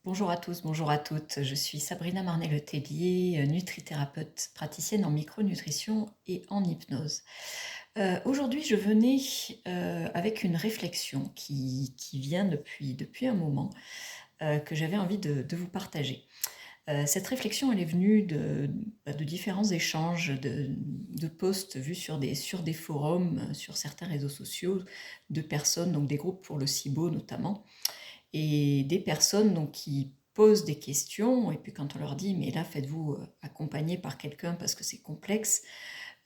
Bonjour à tous, bonjour à toutes. Je suis Sabrina Marnet-Letellier, nutrithérapeute, praticienne en micronutrition et en hypnose. Aujourd'hui, je venais avec une réflexion qui vient depuis un moment, que j'avais envie de vous partager. Cette réflexion, elle est venue de différents échanges, de posts vus sur des forums, sur certains réseaux sociaux, de personnes, donc des groupes pour le SIBO notamment, et des personnes donc qui posent des questions, et puis quand on leur dit mais là faites-vous accompagner par quelqu'un parce que c'est complexe,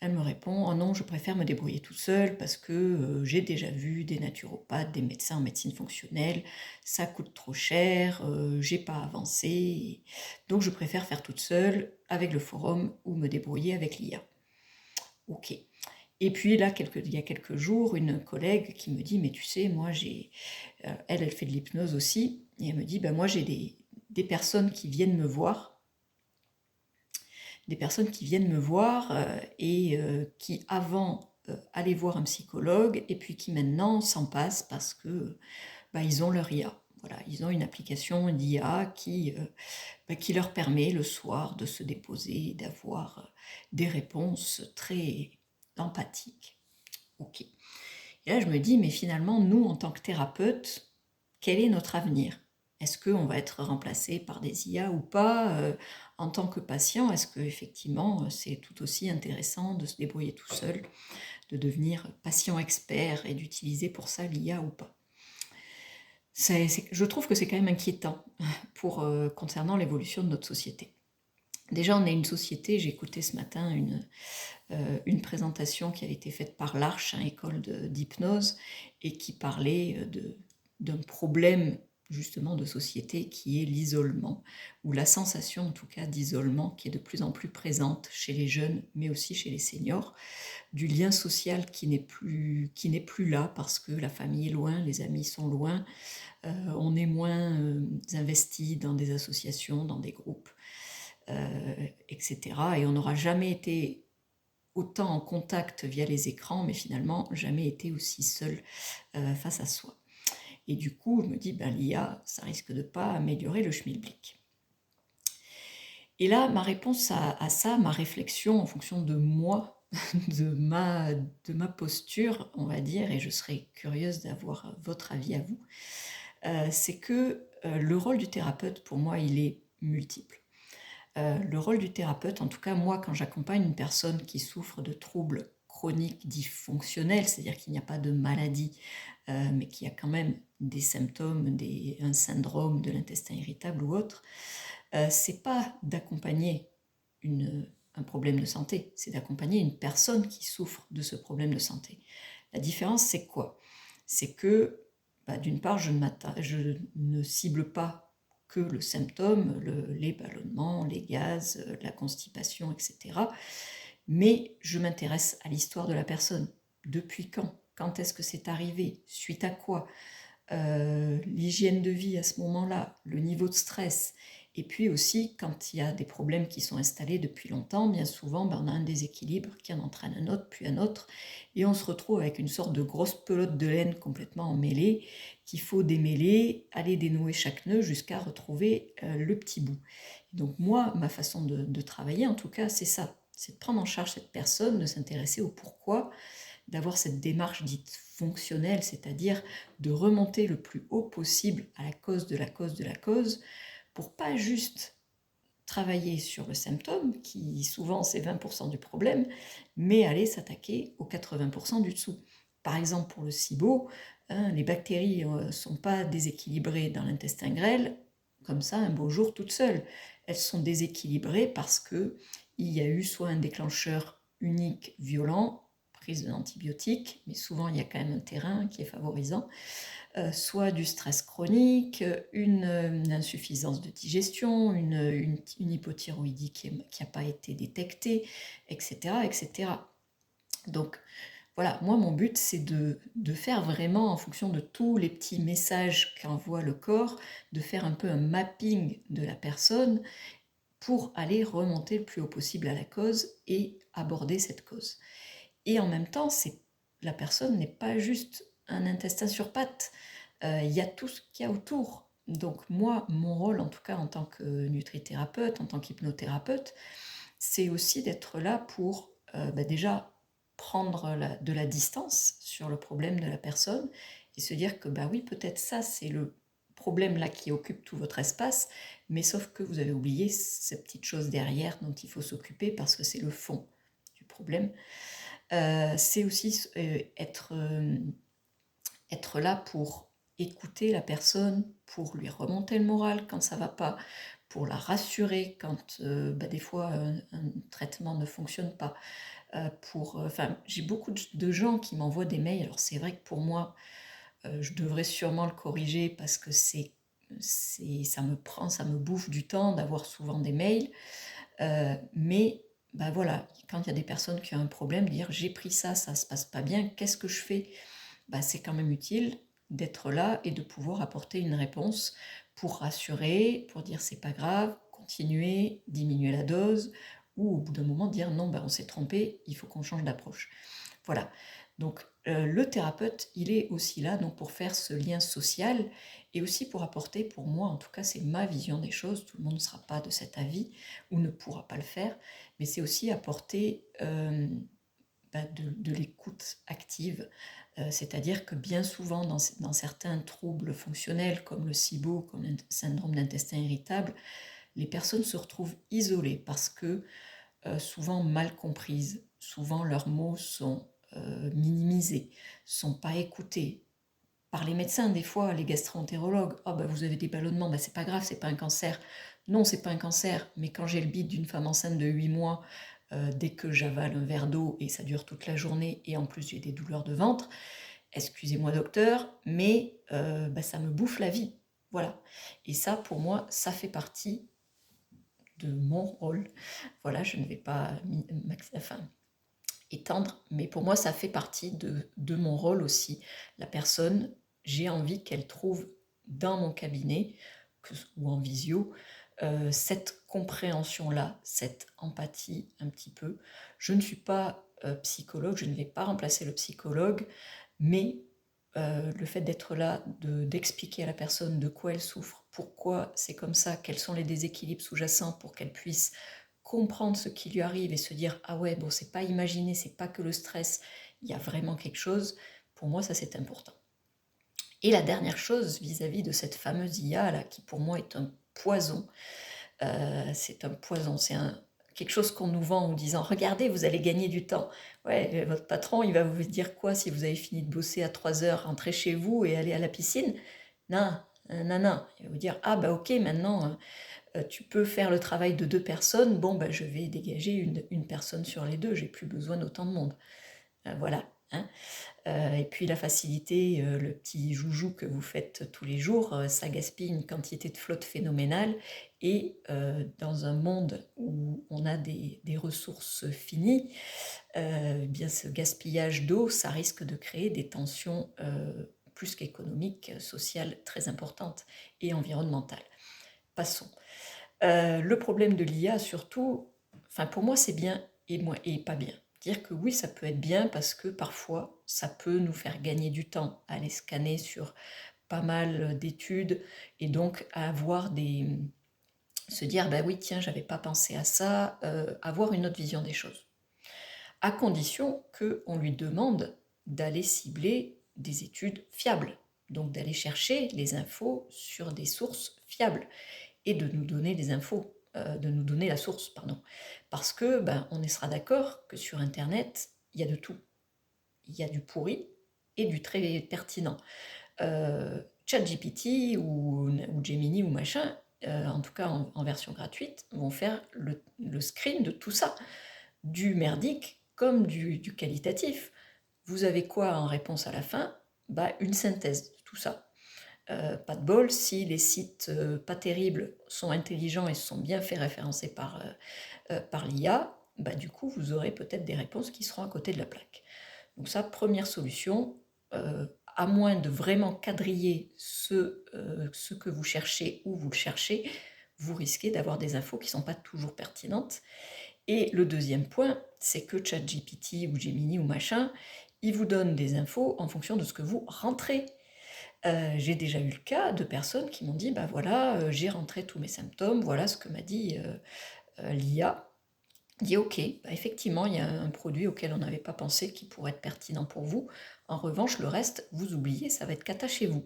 elle me répond: oh non, je préfère me débrouiller tout seul parce que j'ai déjà vu des naturopathes, des médecins en médecine fonctionnelle, ça coûte trop cher, j'ai pas avancé, donc je préfère faire toute seule avec le forum ou me débrouiller avec l'IA. Ok. Et puis là, il y a quelques jours, une collègue qui me dit: mais tu sais, moi elle fait de l'hypnose aussi, et elle me dit: ben moi j'ai des personnes qui viennent me voir, et qui avant allaient voir un psychologue, et puis qui maintenant s'en passent parce que ils ont leur IA. Voilà, ils ont une application d'IA qui leur permet le soir de se déposer et d'avoir des réponses très empathiques. Ok. Et là, je me dis, mais finalement, nous, en tant que thérapeutes, quel est notre avenir? Est-ce qu'on va être remplacé par des IA ou pas? En tant que patient, est-ce que effectivement c'est tout aussi intéressant de se débrouiller tout seul, de devenir patient expert et d'utiliser pour ça l'IA ou pas? Je trouve que c'est quand même inquiétant concernant l'évolution de notre société. Déjà, on est une société, j'ai écouté ce matin une présentation qui avait été faite par l'Arche, école d'hypnose, et qui parlait d'un problème justement de société qui est l'isolement, ou la sensation en tout cas d'isolement qui est de plus en plus présente chez les jeunes, mais aussi chez les seniors, du lien social qui n'est plus là parce que la famille est loin, les amis sont loin, on est moins investi dans des associations, dans des groupes, etc. Et on n'aura jamais été autant en contact via les écrans, mais finalement jamais été aussi seul face à soi. Et du coup, je me dis, l'IA, ça risque de pas améliorer le schmilblick. Et là, ma réponse à ça, ma réflexion en fonction de moi, de ma posture, on va dire, et je serais curieuse d'avoir votre avis à vous, c'est que le rôle du thérapeute, pour moi, il est multiple. Le rôle du thérapeute, en tout cas moi, quand j'accompagne une personne qui souffre de troubles chroniques dits fonctionnels, c'est-à-dire qu'il n'y a pas de maladie, mais qu'il y a quand même des symptômes, un syndrome de l'intestin irritable ou autre, c'est pas d'accompagner un problème de santé, c'est d'accompagner une personne qui souffre de ce problème de santé. La différence, c'est quoi? C'est que, d'une part, je ne cible pas que le symptôme, les ballonnements, les gaz, la constipation, etc. Mais je m'intéresse à l'histoire de la personne. Depuis quand? Quand est-ce que c'est arrivé? Suite à quoi? L'hygiène de vie à ce moment-là, le niveau de stress. Et puis aussi, quand il y a des problèmes qui sont installés depuis longtemps, bien souvent, on a un déséquilibre qui en entraîne un autre, puis un autre, et on se retrouve avec une sorte de grosse pelote de laine complètement emmêlée, qu'il faut démêler, aller dénouer chaque nœud jusqu'à retrouver le petit bout. Donc moi, ma façon de travailler, en tout cas, c'est ça. C'est de prendre en charge cette personne, de s'intéresser au pourquoi, d'avoir cette démarche dite fonctionnelle, c'est-à-dire de remonter le plus haut possible à la cause de la cause de la cause, pour pas juste travailler sur le symptôme, qui souvent c'est 20% du problème, mais aller s'attaquer aux 80% du dessous. Par exemple, pour le SIBO, les bactéries ne sont pas déséquilibrées dans l'intestin grêle, comme ça, un beau jour, toutes seules. Elles sont déséquilibrées parce qu'il y a eu soit un déclencheur unique violent, prise d'antibiotiques, mais souvent il y a quand même un terrain qui est favorisant, soit du stress chronique, une insuffisance de digestion, une hypothyroïdie qui n'a pas été détectée, etc., etc. Donc voilà, moi mon but c'est de faire vraiment en fonction de tous les petits messages qu'envoie le corps, de faire un peu un mapping de la personne pour aller remonter le plus haut possible à la cause et aborder cette cause. Et en même temps, la personne n'est pas juste un intestin sur pattes. Il y a tout ce qu'il y a autour. Donc moi, mon rôle, en tout cas en tant que nutrithérapeute, en tant qu'hypnothérapeute, c'est aussi d'être là pour déjà prendre de la distance sur le problème de la personne et se dire que bah oui, peut-être ça, c'est le problème là qui occupe tout votre espace, mais sauf que vous avez oublié ces petites choses derrière dont il faut s'occuper parce que c'est le fond du problème. C'est aussi être là pour écouter la personne, pour lui remonter le moral quand ça va pas, pour la rassurer quand des fois un traitement ne fonctionne pas. Enfin, j'ai beaucoup de gens qui m'envoient des mails. Alors c'est vrai que pour moi, je devrais sûrement le corriger parce que ça me prend, ça me bouffe du temps d'avoir souvent des mails. Mais voilà, quand il y a des personnes qui ont un problème, dire j'ai pris ça, ça se passe pas bien, qu'est-ce que je fais? C'est quand même utile d'être là et de pouvoir apporter une réponse pour rassurer, pour dire c'est pas grave, continuer, diminuer la dose, ou au bout d'un moment dire non, on s'est trompé, il faut qu'on change d'approche. Voilà. Donc le thérapeute, il est aussi là donc pour faire ce lien social et aussi pour apporter, pour moi en tout cas, c'est ma vision des choses, tout le monde ne sera pas de cet avis ou ne pourra pas le faire, mais c'est aussi apporter de l'écoute active, c'est-à-dire que bien souvent dans certains troubles fonctionnels comme le SIBO, comme le syndrome d'intestin irritable, les personnes se retrouvent isolées parce que souvent mal comprises, souvent leurs mots sont minimisés, sont pas écoutés par les médecins, des fois les gastro-entérologues. Oh vous avez des ballonnements, c'est pas grave, c'est pas un cancer. Non, c'est pas un cancer, mais quand j'ai le bide d'une femme enceinte de 8 mois, dès que j'avale un verre d'eau et ça dure toute la journée et en plus j'ai des douleurs de ventre, excusez-moi docteur, mais ça me bouffe la vie. Voilà. Et ça, pour moi, ça fait partie de mon rôle. Voilà, je ne vais pas étendre, mais pour moi, ça fait partie de mon rôle aussi. La personne, j'ai envie qu'elle trouve dans mon cabinet ou en visio cette compréhension-là, cette empathie un petit peu. Je ne suis pas psychologue, je ne vais pas remplacer le psychologue, mais le fait d'être là, d'expliquer à la personne de quoi elle souffre, pourquoi c'est comme ça, quels sont les déséquilibres sous-jacents pour qu'elle puisse comprendre ce qui lui arrive et se dire ah ouais, bon, c'est pas imaginé, c'est pas que le stress, il y a vraiment quelque chose. Pour moi, ça c'est important. Et la dernière chose vis-à-vis de cette fameuse IA là, qui pour moi est un poison, c'est un poison, quelque chose qu'on nous vend en disant regardez, vous allez gagner du temps. Ouais, votre patron, il va vous dire quoi si vous avez fini de bosser à 3 heures, rentrer chez vous et aller à la piscine? Non, non, non. Il va vous dire ah ok, maintenant tu peux faire le travail de 2 personnes, bon je vais dégager une personne sur les deux, j'ai plus besoin d'autant de monde. Voilà. Hein. Et puis la facilité, le petit joujou que vous faites tous les jours, ça gaspille une quantité de flotte phénoménale. Et dans un monde où on a des ressources finies, bien ce gaspillage d'eau, ça risque de créer des tensions plus qu'économiques, sociales très importantes et environnementales. Passons. Le problème de l'IA surtout, enfin pour moi c'est bien et pas bien. Dire que oui, ça peut être bien parce que parfois ça peut nous faire gagner du temps à aller scanner sur pas mal d'études et donc à avoir se dire oui tiens, j'avais pas pensé à ça, avoir une autre vision des choses. À condition qu'on lui demande d'aller cibler des études fiables, donc d'aller chercher les infos sur des sources fiables et de nous donner des infos, de nous donner la source, pardon. Parce que on sera d'accord que sur Internet, il y a de tout. Il y a du pourri et du très pertinent. ChatGPT ou Gemini ou machin, en tout cas en version gratuite, vont faire le screen de tout ça, du merdique comme du qualitatif. Vous avez quoi en réponse à la fin? Une synthèse de tout ça. Pas de bol, si les sites pas terribles sont intelligents et sont bien fait référencer par l'IA, du coup, vous aurez peut-être des réponses qui seront à côté de la plaque. Donc ça, première solution, à moins de vraiment quadriller ce que vous cherchez, où vous le cherchez, vous risquez d'avoir des infos qui ne sont pas toujours pertinentes. Et le deuxième point, c'est que ChatGPT ou Gemini ou machin, il vous donne des infos en fonction de ce que vous rentrez. J'ai déjà eu le cas de personnes qui m'ont dit: «Bah, voilà, j'ai rentré tous mes symptômes, voilà ce que m'a dit, l'IA». Dit: «OK, bah, effectivement, il y a un produit auquel on n'avait pas pensé qui pourrait être pertinent pour vous. En revanche, le reste, vous oubliez, ça va être cata chez vous».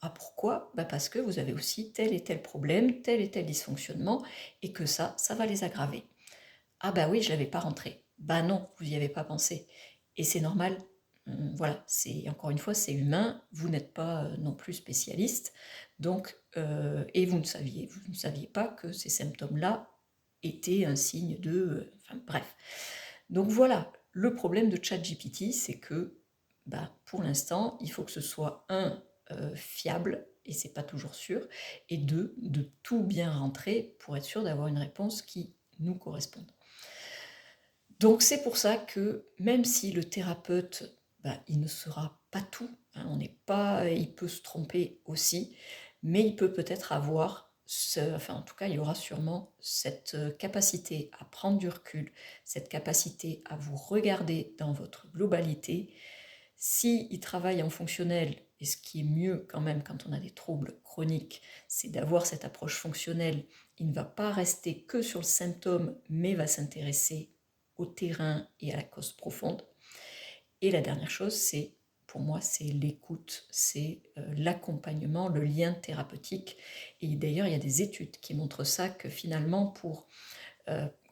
Ah pourquoi? Bah, parce que vous avez aussi tel et tel problème, tel et tel dysfonctionnement et que ça va les aggraver. Ah bah oui, je l'avais pas rentré. Bah non, vous y avez pas pensé et c'est normal. Voilà, c'est encore une fois, c'est humain, vous n'êtes pas, non plus spécialiste, donc et vous ne saviez pas que ces symptômes-là étaient un signe de, enfin bref. Donc voilà, le problème de ChatGPT, c'est que, bah, pour l'instant, il faut que ce soit fiable et c'est pas toujours sûr et 2, de tout bien rentrer pour être sûr d'avoir une réponse qui nous corresponde. Donc c'est pour ça que même si le thérapeute, bah, il ne sera pas tout, hein, on n'est pas il peut se tromper aussi, mais il peut peut-être avoir enfin en tout cas, il aura sûrement cette, capacité à prendre du recul, cette capacité à vous regarder dans votre globalité. S'il travaille en fonctionnel et ce qui est mieux quand même quand on a des troubles chroniques, c'est d'avoir cette approche fonctionnelle. Il ne va pas rester que sur le symptôme, mais va s'intéresser au terrain et à la cause profonde. Et la dernière chose, c'est, pour moi, c'est l'écoute, c'est l'accompagnement, le lien thérapeutique. Et d'ailleurs, il y a des études qui montrent ça, que finalement, pour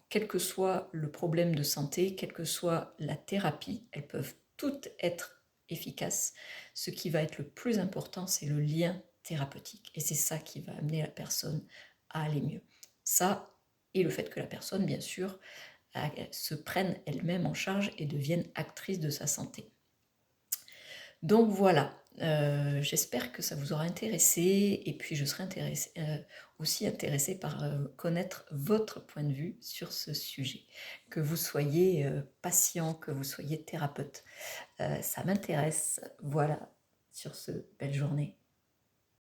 quel que soit le problème de santé, quelle que soit la thérapie, elles peuvent toutes être efficaces. Ce qui va être le plus important, c'est le lien thérapeutique. Et c'est ça qui va amener la personne à aller mieux. Ça, et le fait que la personne, bien sûr, se prenne elle-même en charge et devienne actrice de sa santé. Donc voilà, j'espère que ça vous aura intéressé et puis je serai aussi intéressée par, connaître votre point de vue sur ce sujet. Que vous soyez, patient, que vous soyez thérapeute, ça m'intéresse. Voilà, sur ce, belle journée.